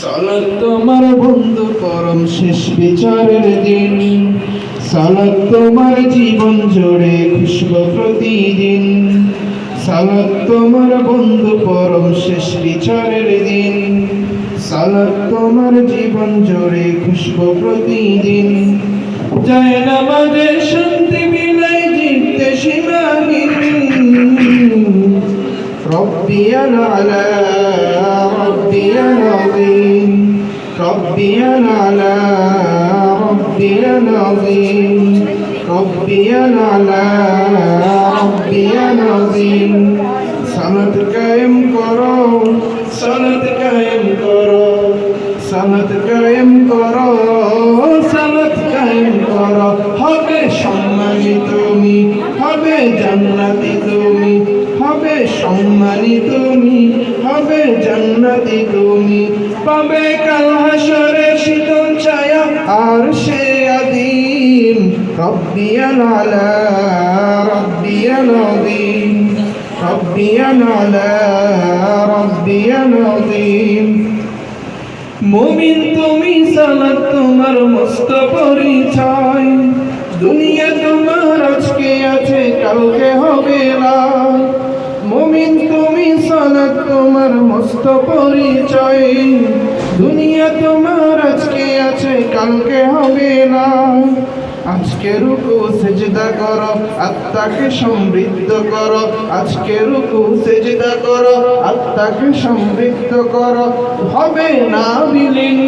সালাত তোমার বন্ধু পরম শেষ বিচারের দিন, সালাত তোমার জীবন জুড়ে খুশবু প্রতিদিন। সালাত তোমার বন্ধু পরম শেষ বিচারের দিন, সালাত তোমার জীবন জুড়ে খুশবু প্রতিদিন। যায় নামাজে শান্তি বিলাই জিততে সীমাহীন, রব্বিয়াল আলা রব্বিয়াল আযীম, রব্বিয়াল আলা রব্বিয়াল আযীম, রব্বিয়াল আলা রব্বিয়াল আযীম। সালাত কায়েম করো, সালাত কায়েম করো, সালাত কায়েম করো, সালাত কায়েম করো। হবে সম্মানী তুমি, হবে জান্নাতি তুমি, হবে সম্মানী তুমি, হবে জান্নাতি তুমি। পাবে কাল হাসরে শীতল ছায়া আরশে আযীম, রব্বিয়াল আলা রব্বিয়াল আযীম, রব্বিয়াল আলা রব্বিয়াল আযীম। মুমিন তুমি সালাত তোমার মস্ত পরিচয়, দুনিয়া তোমার আজকে আছে কালকে হবে না। মুমিন তুমি সালাত তোমার মস্ত পরিচয়, দুনিয়া তোমার আজকে আছে কালকে হবে না। আজকে রুকু সেজদা করো, আত্মাকে সমৃদ্ধ করো। আজকে রুকু সেজদা করো, আত্মাকে সমৃদ্ধ করো। হবে না বিলীন,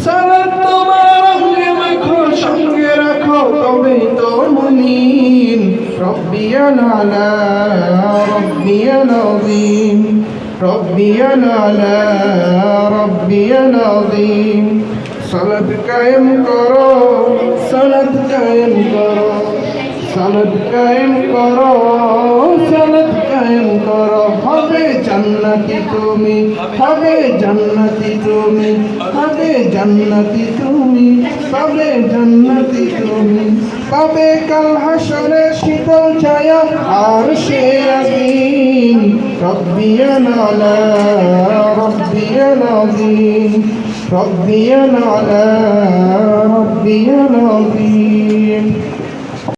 সালাত তোমার অঙ্গে মাখো, সঙ্গে রাখো, তবেই তো মুমিন। রব্বিয়াল আলা রব্বিয়াল আযীম, রব্বিয়াল আলা রব্বিয়াল আযীম। সালাত কায়েম করো, সালাত কায়েম করো, সালাত কায়েম করো, সালাত কায়েম করো। হবে জান্নাতি তুমি, হবে জান্নাতি তুমি, হবে জান্নাতি তুমি, পাবে জান্নাতি তুমি। পাবে কাল হাসরে শীতল ছায়া আরশে আযীম, রব্বিয়াল আলা রব্বিয়াল আযীম, রব্বিয়াল আলা রব্বিয়াল আযীম।